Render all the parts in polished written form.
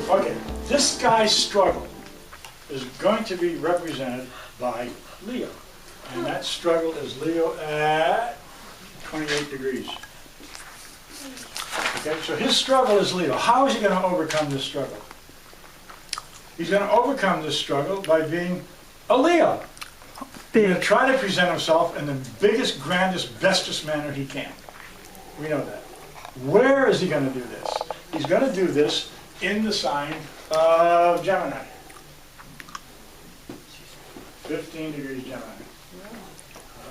Okay, this guy's struggle is going to be represented by Leo. And that struggle is Leo at 28 degrees. Okay, so his struggle is Leo. How is he going to overcome this struggle? He's going to overcome this struggle by being a Leo. He's going to try to present himself in the biggest, grandest, bestest manner he can. We know that. Where is he going to do this? He's going to do this in the sign of Gemini. 15 degrees Gemini.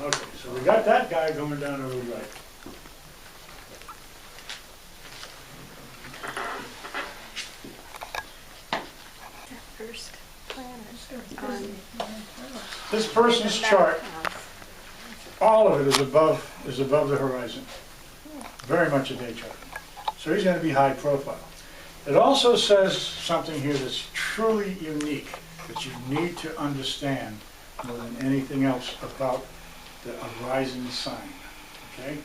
Okay, so we got that guy going down over the right. First planet. This person's chart, all of it is above the horizon. Very much a day chart. So he's going to be high profile. It also says something here that's truly unique that you need to understand more than anything else about the rising sign. Okay?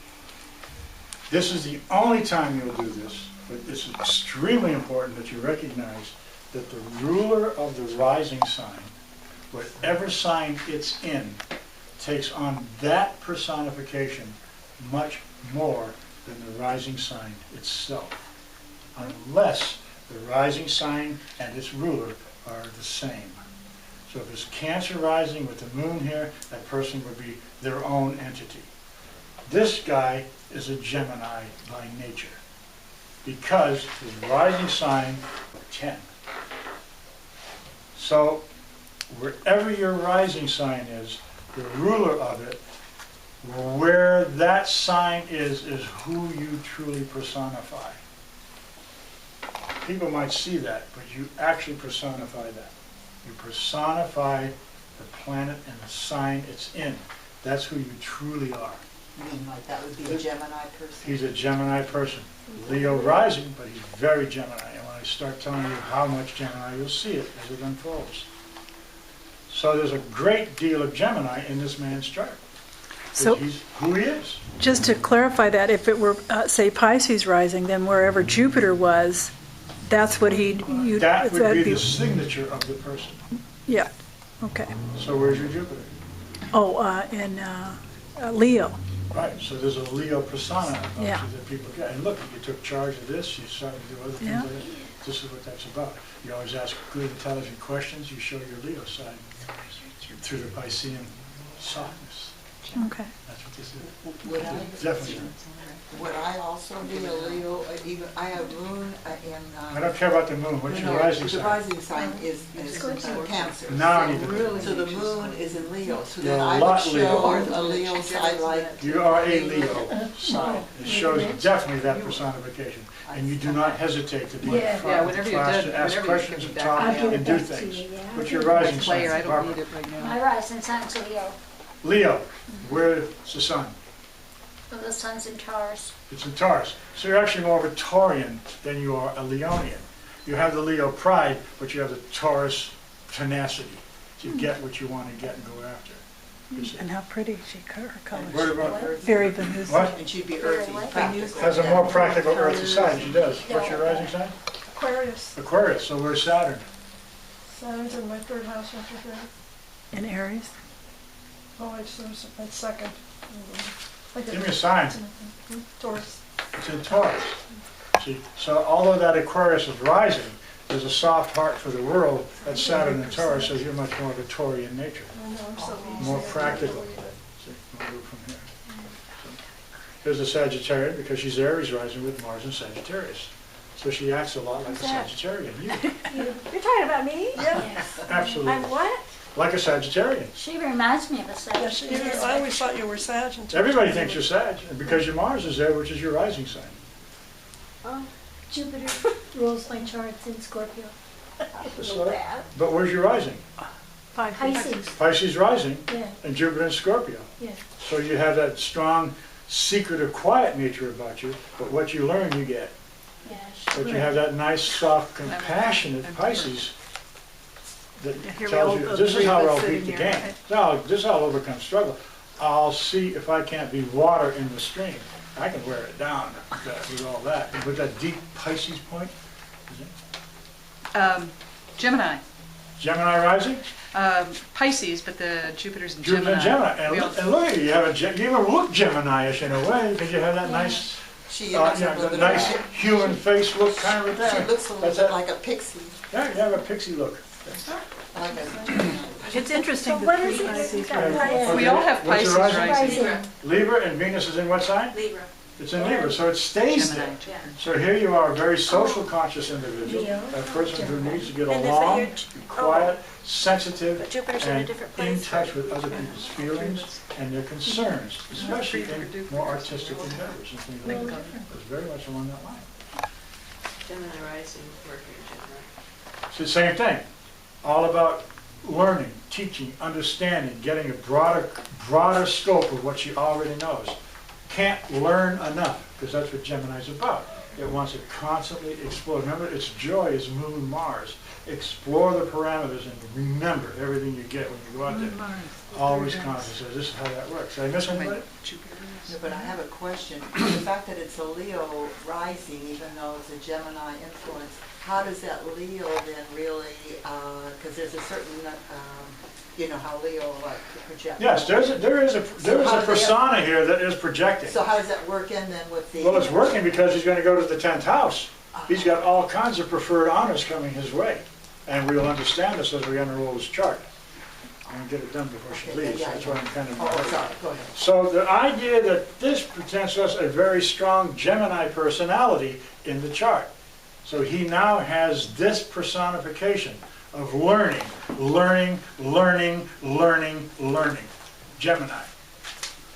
This is the only time you'll do this, but it's extremely important that you recognize that the ruler of the rising sign, whatever sign it's in, takes on that personification much more than the rising sign itself, unless the rising sign and its ruler are the same. So if it's Cancer rising with the moon here, that person would be their own entity. This guy is a Gemini by nature because his rising sign is 10. So wherever your rising sign is, the ruler of it, where that sign is who you truly personify. People might see that, but you actually personify that. You personify the planet and the sign it's in. That's who you truly are. You mean like that would be a Gemini person? He's a Gemini person. Leo rising, but he's very Gemini. And when I start telling you how much Gemini, you'll see it as it unfolds. So there's a great deal of Gemini in this man's chart. So he's who he is. just to clarify that, if it were, say, Pisces rising, then wherever Jupiter was, that's what he'd... That would be the signature of the person. Yeah, okay. So where's your Jupiter? Oh, in Leo. Right, so there's a Leo persona about Yeah. you that people get. And look, you took charge of this, you started to do other things Yeah. with it. This is what that's about. You always ask good, intelligent questions. You show your Leo side through the Piscean softness. Okay. That's what this is. Would I? Definitely. Would I also be a Leo? Even I have moon in. I don't care about the moon. What's your rising The sign? rising sign is Cancer. Now I need to know. So the moon is in Leo. So You're then a I lot would Leo. show a Leo side like. You are a Leo sign. It shows definitely that personification. And you do not hesitate to be in front of the class to ask questions and talk and do things. What's your rising sign? I don't Barbara? need it right now. My rising sign's Leo. Leo, where's the sun? Well, the sun's in Taurus. It's in Taurus. So you're actually more of a Taurian than you are a Leonian. You have the Leo pride, but you have the Taurus tenacity to get what you want to get and go after. You see. And how pretty she cut her What colors. about, Very Venusian. what? And she'd be earthy. practical. Has a more practical earthy side, she does. What's your rising sign? Aquarius. Aquarius, so where's Saturn? Saturn's in my third house retrograde. In Aries. Oh, it's second. Give me a sign. Taurus. It's in Taurus. See, so although that Aquarius is rising, there's a soft heart for the world. That's Saturn in Taurus, so you're much more of a Taurian nature. I know, I'm so More easy. practical. See, we'll move from here. So, here's a Sagittarian because she's Aries rising with Mars in Sagittarius. So she acts a lot like a Sagittarian. You, You're talking about me? Yes. absolutely. I'm what? Like a Sagittarian. She reminds me of a Yes, Sagittarius. I always thought you were Sag until... Everybody thinks you're Sag, and because your Mars is there, which is your rising sign. Oh, Jupiter rules my charts in Scorpio. So, but where's your rising? Pisces. Pisces rising, Yeah, and Jupiter in Scorpio. yeah. So you have that strong, secretive, quiet nature about you, but what you learn, you get. Yeah, But you have that nice, soft, compassionate Pisces that Here we tells all you, agree this is how with I'll sitting beat the here, game. right? This is how I'll overcome struggle. I'll see if I can't be water in the stream. I can wear it down with all that. And with that deep Pisces point, Gemini. Gemini rising? Pisces, but the Jupiter's in Jupiter Gemini. and Gemini. And, We look, all- and look at you, you even look Gemini-ish in a way, because you have that nice, She looks a yeah, little the bit nice like- human face look kind of She there. looks a little That's bit it. like a pixie. Yeah, you have a pixie look. Like a, It's interesting So to what see is it Pisces you've got rising. rising? We all have What's Pisces your rising? rising. Libra, and Venus is in what sign? Libra. It's in Libra, so it stays Gemini, there. Jupiter. So here you are, a very social conscious individual, Leo, a person who needs to get And is along, that be quiet, sensitive, But Jupiter's in a and different in place. touch with other people's feelings and their concerns, especially in more artistic endeavors and things like that. It's very much along that line. Gemini rising, Mercury, Gemini. It's the same thing, all about learning, teaching, understanding, getting a broader scope of what she already knows. Can't learn enough, because that's what Gemini's about. It wants to constantly explore. Remember, its joy is Moon Mars. Explore the parameters and remember everything you get when you go out there. Always conscious. This is how that works. Did I miss anybody? Jupiter is- no, but I have a question. The fact that it's a Leo rising, even though it's a Gemini influence, how does that Leo then really, because there's a certain, you know, how Leo like projects. Yes, there is a persona here that is projecting. So how does that work in then with the? Well, it's working because he's going to go to the 10th house. He's got all kinds of preferred honors coming his way. And we'll understand this as we unroll his chart. I'm going to get it done before she Okay, leaves. yeah, That's why I'm kind of... Oh, sorry, go ahead. So the idea that this presents us a very strong Gemini personality in the chart. So he now has this personification of learning, learning, learning, learning, learning. Gemini.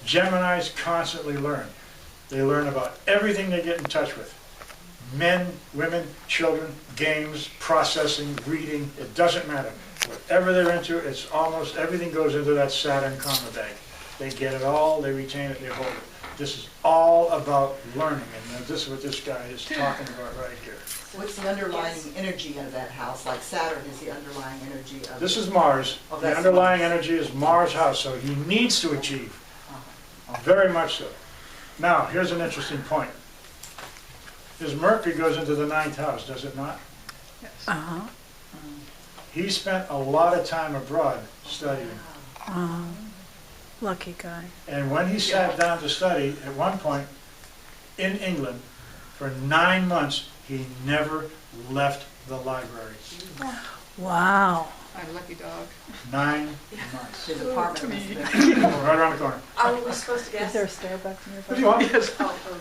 Geminis constantly learn. They learn about everything they get in touch with. Men, women, children, games, processing, reading, it doesn't matter. Whatever they're into, it's almost everything goes into that Saturn karma bag. They get it all, they retain it, they hold it. This is all about learning, and this is what this guy is talking about right here. What's the underlying energy of that house? Like Saturn is the underlying energy of. This is Mars. Oh, The that's underlying Mars. energy is Mars' house, so he needs to achieve. Very much so. Now, here's an interesting point. His Mercury goes into the 9th house, does it not? Uh-huh. He spent a lot of time abroad studying. Lucky guy. And when he sat down to study, at one point, in England, for 9 months, he never left the library. Wow. I'm a lucky dog. 9 months. His apartment must have been. Right around the corner. Are we supposed to Is guess? there a Starbucks If nearby? you want. Oh, God.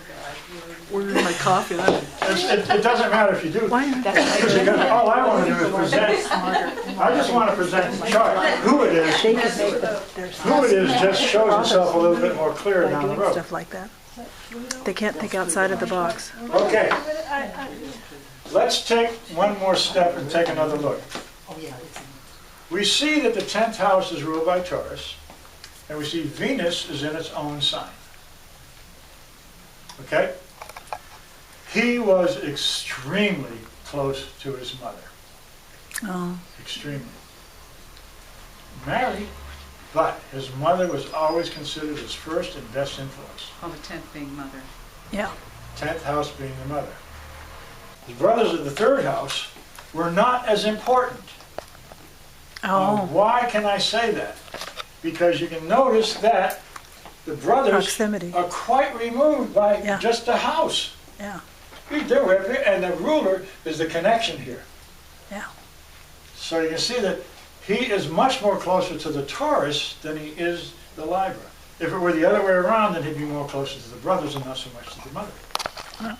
Where's my coffee? It doesn't matter if you do. Why aren't Because you're gonna- all I want to do is present. I just want to present the chart. Who it is, they could make their who it is just shows itself a little bit more clear by down the doing road. stuff like that? They can't think outside of the box. Okay, let's take one more step and take another look. Oh, yeah, it's in. We see that the 10th house is ruled by Taurus, and we see Venus is in its own sign. Okay? He was extremely close to his mother. Oh, Extremely. Married, but his mother was always considered his first and best influence. Oh, the 10th being mother. yeah. 10th house being the mother. His brothers of the 3rd house were not as important. Oh, Why can I say that? Because you can notice that the brothers proximity. are quite removed by Yeah. just a house. Yeah, And the ruler is the connection here. yeah. So you can see that he is much more closer to the Taurus than he is the Libra. If it were the other way around, then he'd be more closer to the brothers and not so much to the mother.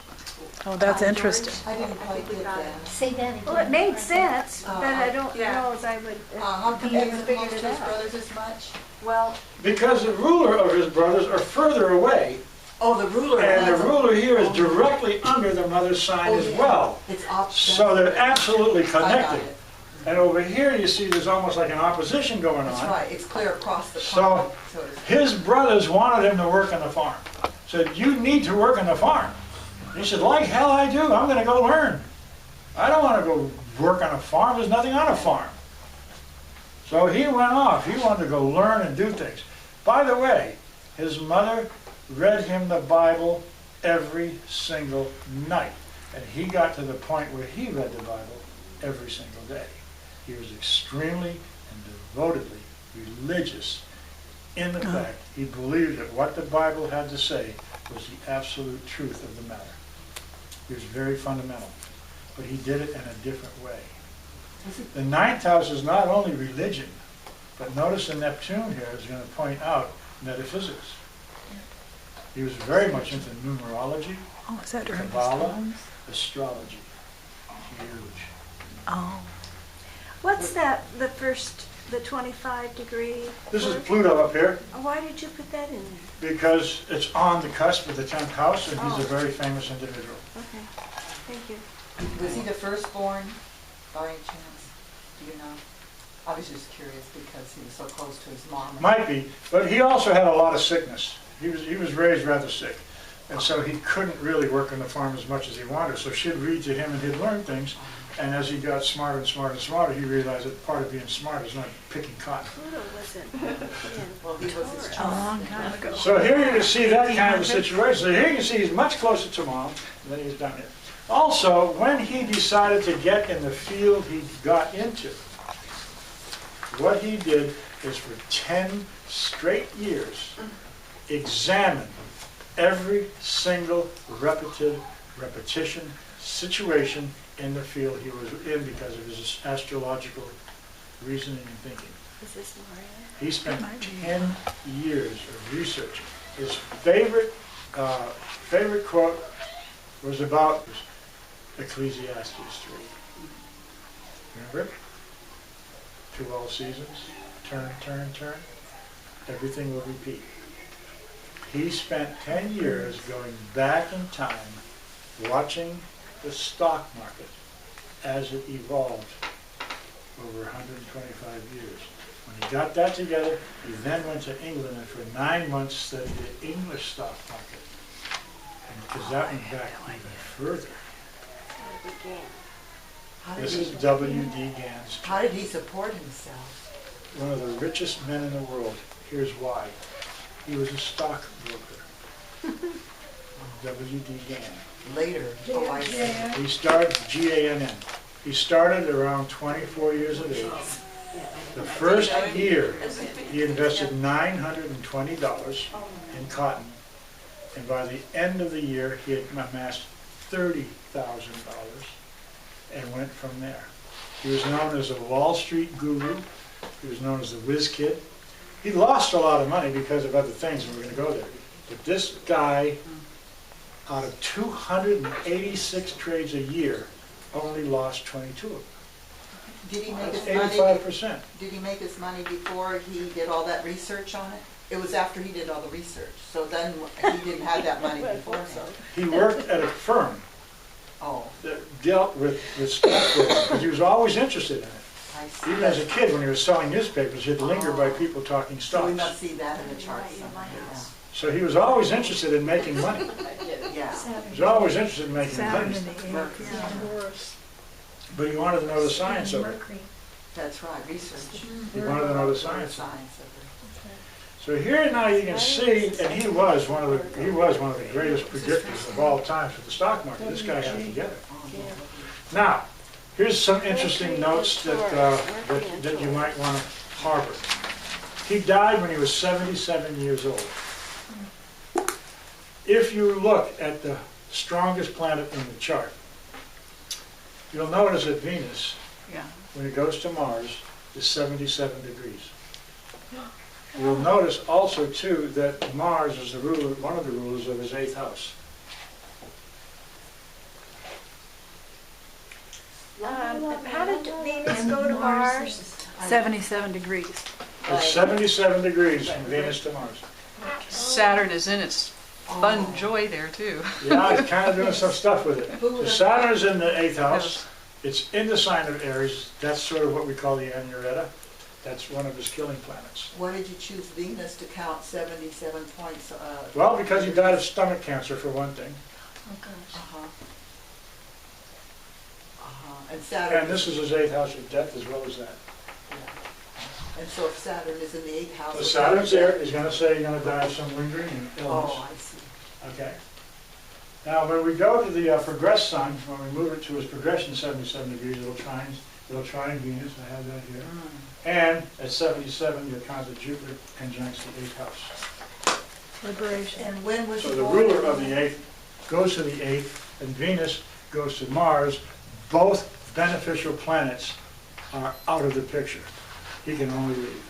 Oh, that's interesting. I didn't quite get that. Say that again. Well, it made sense, but I don't Yeah. know as I would. How come be he able to isn't figure close it to his out. brothers as much? Well, Because the ruler of his brothers are further away, Oh, the ruler. and the has a- ruler here is directly under the mother's sign Oh, as yeah. well. It's opposite. So they're absolutely I got connected. it. And over here, you see there's almost like an opposition going That's on. right, it's clear across the So- pond, so to speak. His brothers wanted him to work on the farm. Said, you need to work on the farm. He said, like hell I do, I'm gonna go learn. I don't wanna go work on a farm, there's nothing on a farm. So he went off, he wanted to go learn and do things. By the way, his mother read him the Bible every single night. And he got to the point where he read the Bible every single day. He was extremely and devotedly religious in the fact he believed that what the Bible had to say was the absolute truth of the matter. He was very fundamental, but he did it in a different way. The ninth house is not only religion, but notice the Neptune here is going to point out metaphysics. He was very much into numerology, Oh, is that during his Kabbalah, times? astrology. Huge. Oh, What's that, the 25-degree? This is Pluto up here Why did you put that in there? because it's on the cusp of the 10th house, and he's a Oh. very famous individual. Okay, thank you. Was he the firstborn by any chance? Do you know? I was just curious because he was so close to his mom. Might be, but he also had a lot of sickness. He was raised rather sick, and so he couldn't really work on the farm as much as he wanted. So she'd read to him and he'd learn things, and as he got smarter and smarter and smarter, he realized that part of being smart is not picking cotton. Pluto wasn't in Well, he was his Taurus. a long time ago. So here you can see that kind of a situation. So here you can see he's much closer to mom than he is down here. Also, when he decided to get in the field he got into, what he did is for 10 straight years examine every single repetition situation in the field he was in because of his astrological reasoning and thinking. Is this Maria? He spent 10 years of researching. His favorite quote was about Ecclesiastes 3. Remember it? To all seasons, turn, turn, turn. Everything will repeat. He spent 10 years going back in time, watching the stock market as it evolved over 125 years. When he got that together, he then went to England and for 9 months studied the English stock market. And because that went back even further. How did This he- is W.D. Gann's chart. How did he support himself? One of the richest men in the world. Here's why. He was a stockbroker. W.D. Gann. Later, oh, I see. He started Gann. He started around 24 years of age. The first year, he invested $920 in cotton. And by the end of the year, he had amassed $30,000 and went from there. He was known as a Wall Street guru. He was known as the whiz kid. He lost a lot of money because of other things, and we're going to go there. But this guy, out of 286 trades a year, only lost 22 of them. Did he make That's his money? 85%. Did he make his money before he did all that research on it? It was after he did all the research. So then he didn't have that money beforehand. He worked at a firm Oh, that dealt with stockbroking, because he was always interested in it. I see. Even as a kid, when he was selling newspapers, he'd linger by people talking So we stocks. must see that in the chart somewhere. So he was always interested in making money. Yeah. He was always interested in making Saturn money. in the 8th, yeah. But he wanted to know the science of it. Mercury. That's right, research. He wanted to know the science of it. Science of it. So here now you can see, and he was one of the greatest predictors of all time for the stock market. This guy got it together. Now, here's some interesting notes that you might want to harbor. He died when he was 77 years old. If you look at the strongest planet in the chart, you'll notice that Venus, Yeah. when it goes to Mars, is 77 degrees. You'll notice also, too, that Mars is the ruler, one of the rulers of his 8th house. How did Venus go to Mars? 77 degrees. It's 77 degrees from Venus to Mars. Saturn is in its fun joy there too. Yeah, he's kind of doing some stuff with it. So Saturn is in the 8th house. It's in the sign of Aries. That's sort of what we call the Anureta. That's one of his killing planets. Why did you choose Venus to count 77 points? Well, because he died of stomach cancer, for one thing. Uh-huh. Uh-huh. And Saturn. And this is his 8th house of death as well as that. And so if Saturn is in the 8th house. So Saturn's there. He's going to say he's going to die of some lingering illness. Oh, I see. Okay. Now, when we go to the progressed sun, when we move it to its progression 77 degrees, it'll trine Venus, I have that here. And at 77, you'll count that Jupiter conjuncts the 8th house. Liberation. And when was So he the born? ruler of the 8th goes to the 8th, and Venus goes to Mars. Both beneficial planets are out of the picture. He can only leave.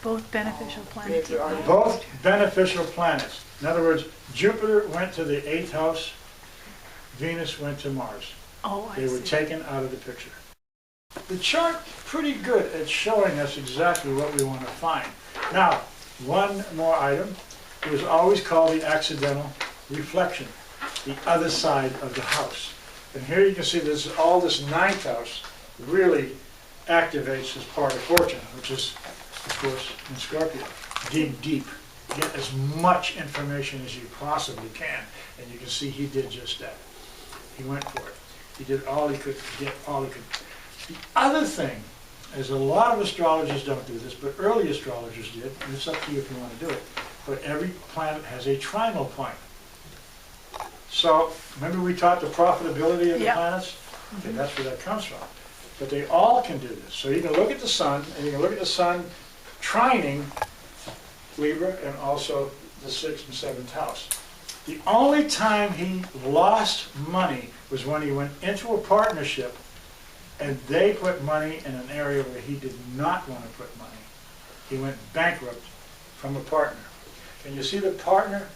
Both beneficial planets. They are- Both beneficial planets. In other words, Jupiter went to the 8th house, Venus went to Mars. Oh, I They were see. taken out of the picture. The chart pretty good at showing us exactly what we want to find. Now, one more item. It was always called the accidental reflection, the other side of the house. And here you can see this, all this 9th house really activates his part of fortune, which is, of course, in Scorpio. Dig deep. Get as much information as you possibly can. And you can see he did just that. He went for it. He did all he could to get all he could. The other thing is a lot of astrologers don't do this, but early astrologers did, and it's up to you if you want to do it. But every planet has a trinal point. So, remember we taught the profitability of the Yeah. planets? Okay, that's where that comes from. But they all can do this. So you can look at the sun, and you can look at the sun trining Libra and also the 6th and 7th house. The only time he lost money was when he went into a partnership and they put money in an area where he did not want to put money. He went bankrupt from a partner. Can you see the partner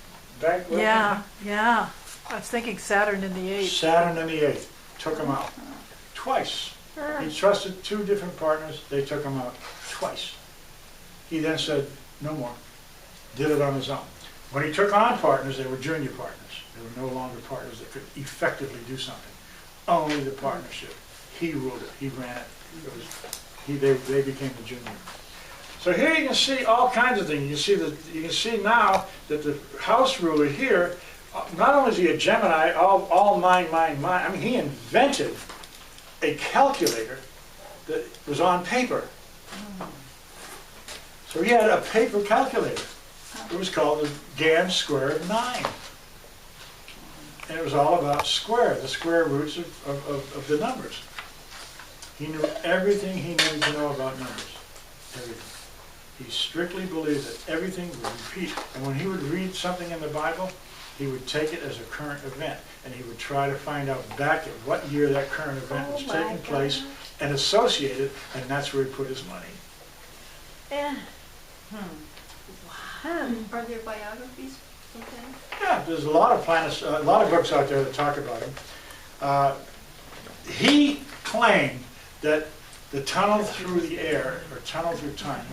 bankrupt? Yeah, yeah. I was thinking Saturn in the 8th. Saturn in the 8th took him out twice. He trusted 2 different partners, they took him out twice. He then said, no more. Did it on his own. When he took on partners, they were junior partners. They were no longer partners that could effectively do something. Only the partnership. He ruled it. He ran it. They became the junior. So here you can see all kinds of things. You can see now that the house ruler here, not only is he a Gemini, all mine. I mean, he invented a calculator that was on paper. So he had a paper calculator. It was called the Gann square of 9. And it was all about the square roots of the numbers. He knew everything he needed to know about numbers. Everything. He strictly believed that everything would repeat. And when he would read something in the Bible, he would take it as a current event. And he would try to find out back at what year that current event was taking place and associate it, and that's where he put his money. Yeah. Are there biographies of him? Yeah, there's a lot of books out there that talk about him. He claimed that the tunnel through the air, or tunnel through time,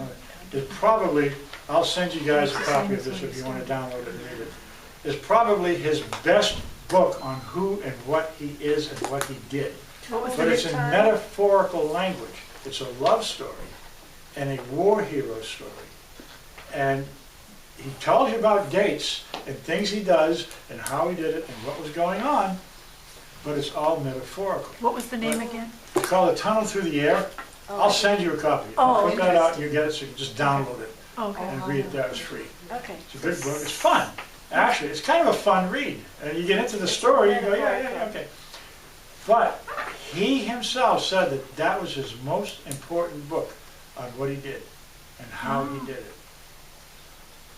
is probably, I'll send you guys a copy of this if you want to download it and read it, is probably his best book on who and what he is and what he did. But it's in metaphorical language. It's a love story and a war hero story. And he tells you about dates and things he does and how he did it and what was going on, but it's all metaphorical. What was the name again? It's called A Tunnel Through the Air. I'll send you a copy. Oh, I'll put that out and you get it, so you can just download it Okay. and read it. That was free. Okay. It's a big book. It's fun. Actually, it's kind of a fun read. And you get into the story, you go, yeah, okay. But he himself said that that was his most important book on what he did and how he did it.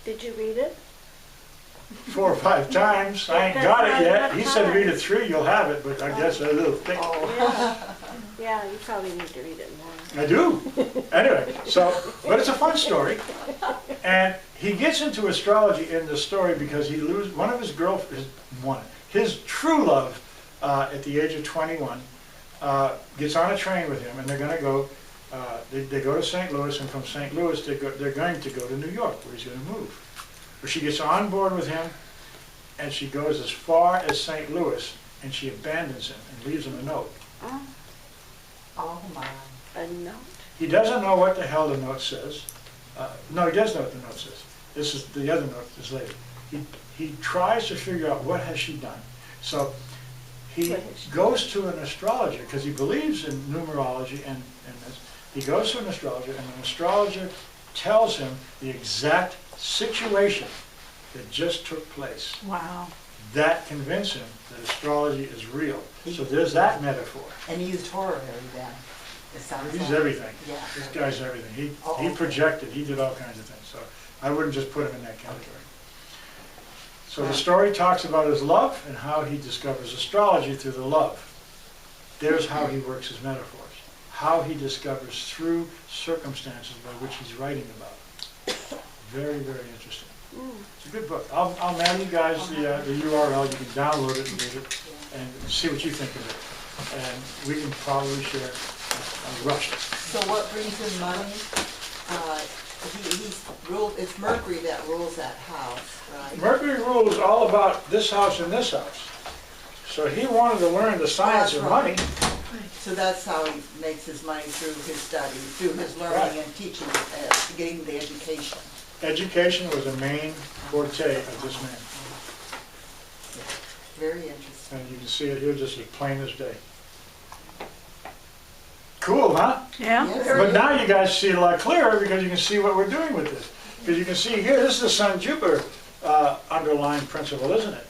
Did you read it? 4 or 5 times. I ain't got it yet. He said read it 3, you'll have it, but I guess a little thick. Yeah. Yeah, you probably need to read it more. I do. Anyway, but it's a fun story. And he gets into astrology in the story because he loses one of his girlfriends, his true love at the age of 21, gets on a train with him, and they're going to go, they go to St. Louis, and from St. Louis they're going to go to New York, where he's going to move. But she gets on board with him, and she goes as far as St. Louis, and she abandons him and leaves him a note. Oh my. A note? He doesn't know what the hell the note says. No, he does know what the note says. This is the other note is later. He tries to figure out what has she done. So he goes to an astrologer because he believes in numerology and this. He goes to an astrologer, and an astrologer tells him the exact situation that just took place. Wow. That convinced him that astrology is real. So there's that metaphor. And he used horary then, it sounds like. He's everything. Yeah. This guy's everything. He Oh. projected, he did all kinds of things. So I wouldn't just put him in that category. So the story talks about his love and how he discovers astrology through the love. There's how he works his metaphors. How he discovers through circumstances by which he's writing about. Very, very interesting. It's a good book. I'll mail you guys the URL. You can download it and read it and see what you think of it. And we can probably share rush it. So what brings in money? He's ruled, it's Mercury that rules that house, right? Mercury rules all about this house and this house. So he wanted to learn the science of money. So that's how he makes his money, through his study, through his learning Right. and teaching, getting the education. Education was a main forte of this man. Very interesting. And you can see it here just as plain as day. Cool, huh? Yeah? Yes. But now you guys see it a lot clearer because you can see what we're doing with this. Because you can see here, this is the Sun-Jupiter underlying principle, isn't it?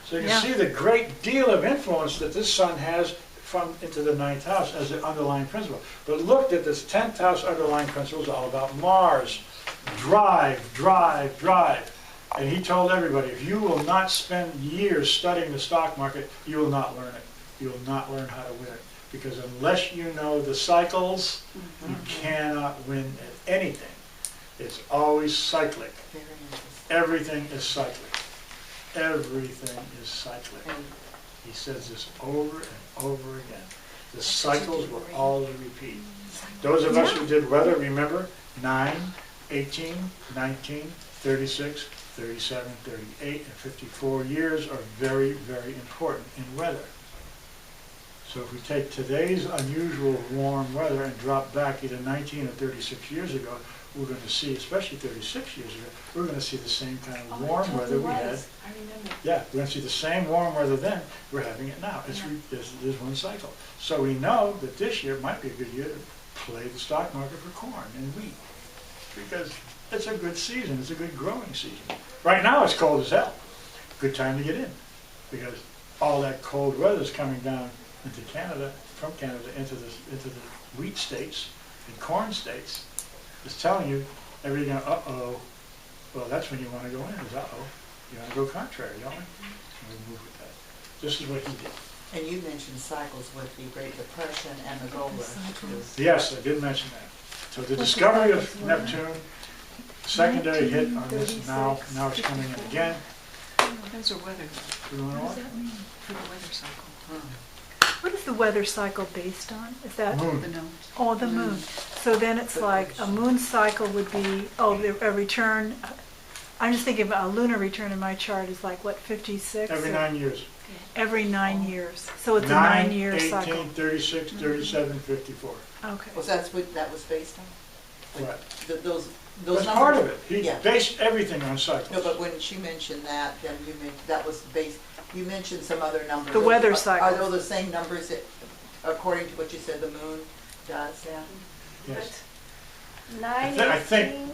So you can Yeah. see the great deal of influence that this Sun has from into the 9th house as the underlying principle. But look at this 10th house underlying principle is all about Mars. Drive, drive, drive. And he told everybody, if you will not spend years studying the stock market, you will not learn it. You will not learn how to win it. Because unless you know the cycles, you cannot win at anything. It's always cyclic. Very interesting. Everything is cyclic. Everything is cyclic. And He says this over and over again. The cycles will always repeat. Those of us who did weather, remember 9, 18, 19, 36, 37, 38, and 54 years are very, very important in weather. So if we take today's unusual warm weather and drop back either 19 or 36 years ago, we're going to see, especially 36 years ago, we're going to see the same kind of warm weather we had. I remember. Yeah, we're going to see the same warm weather then, we're having it now. There's one cycle. So we know that this year might be a good year to play the stock market for corn and wheat, because it's a good season, it's a good growing season. Right now it's cold as hell. Good time to get in, because all that cold weather is coming down into Canada, from Canada into the wheat states and corn states. It's telling you, everything, uh-oh, well, that's when you want to go in, is uh-oh. You want to go contrary, don't we? And we move with that. This is what he did. and you mentioned cycles with the Great Depression and the gold rush too. Yes, I did mention that. So the discovery of Neptune, secondary hit on this, now it's coming in again. Those are weather, We want What to does that mean? for the weather cycle. What is the weather cycle based on? Is that, Moon. The gnomes. oh, the moon. So then it's like a moon cycle would be, a return. I'm just thinking about a lunar return in my chart is like, what, 56? Every 9 years. Every 9 years. So it's a 9-year 18, cycle. 36, 37, 54. Okay. Was that what that was based on? Right. Those That's numbers? part of it. He Yeah. based everything on cycles. No, but when she mentioned that, then you meant, that was based, you mentioned some other numbers. The weather Are cycles. those the same numbers that, according to what you said, the moon does, yeah? Yes. 9, I think- 18,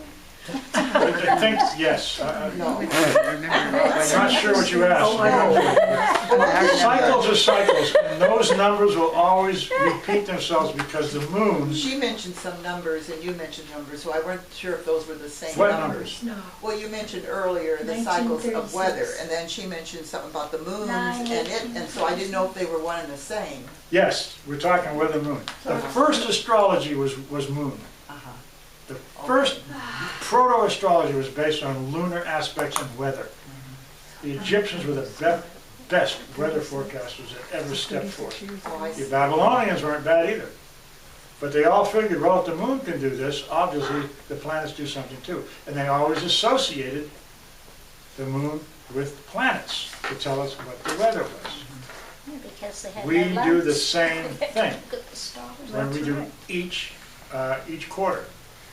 I think, yes. No. I'm not sure what you asked. Oh, I don't Cycles are cycles, and those numbers will always repeat themselves because the moon, She mentioned some numbers and you mentioned numbers, so I wasn't sure if those were the same What numbers. No. Well, you mentioned earlier the cycles of 1936. weather, and then she mentioned something about the moons 9, and it, and so I didn't know if they were one and the same. yes, we're talking weather moon. The first astrology was moon. Uh-huh. The first proto-astrology was based on lunar aspects and weather. The Egyptians were the best weather forecasters that ever stepped forth. Oh, I The see. Babylonians weren't bad either. But they all figured, well, if the moon can do this, obviously the planets do something too. And they always associated the moon with planets to tell us what the weather was. because they had We no do the lights. same thing Look at the stars. when we That's do right. each quarter.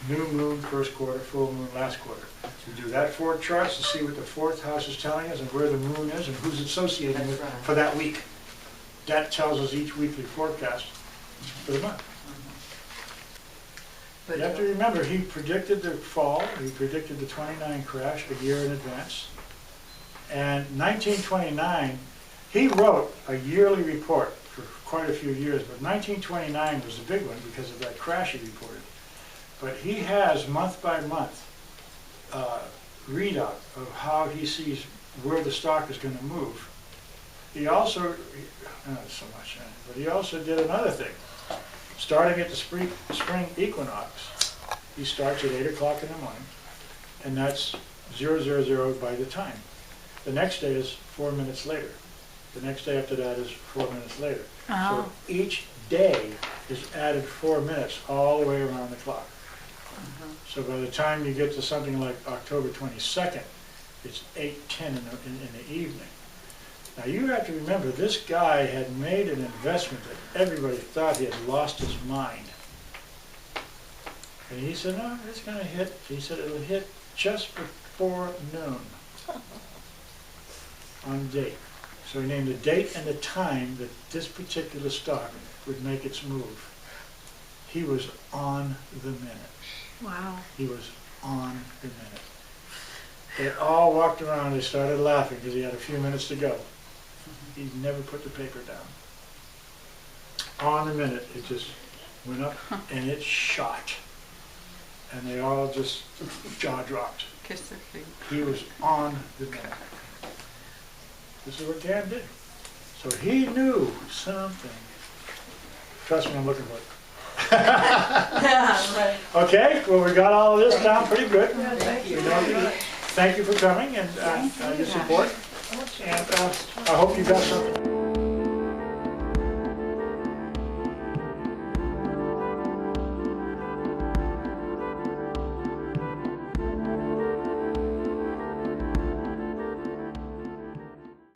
New moon, first quarter, full moon, last quarter. We do that 4 charts to see what the 4th house is telling us and where the moon is and who's associating That's with right. for that week. That tells us each weekly forecast for the month. But You have to remember, he predicted the fall, he predicted the 29 crash a year in advance. And 1929, he wrote a yearly report for quite a few years, but 1929 was the big one because of that crash he reported. But he has month by month readout of how he sees where the stock is going to move. He also, not so much, but he also did another thing. Starting at the spring equinox, he starts at 8 o'clock in the morning, and that's 000 by the time. The next day is 4 minutes later. The next day after that is 4 minutes later. Oh. So each day is added 4 minutes all the way around the clock. So by the time you get to something like October 22nd, it's 8:10 in the evening. Now you have to remember, this guy had made an investment that everybody thought he had lost his mind. And he said, no, it's going to hit. He said it'll hit just before noon on the date. So he named the date and the time that this particular stock would make its move. He was on the minute. Wow. He was on the minute. They all walked around, they started laughing because he had a few minutes to go. He never put the paper down. On the minute, it just went up and it shot. And they all just jaw dropped. Kiss their feet. He was on the minute. This is what Gann did. So he knew something. Trust me, I'm looking for it. Okay, well, we got all of this down pretty good. Thank you for coming and your support. And I hope you got something.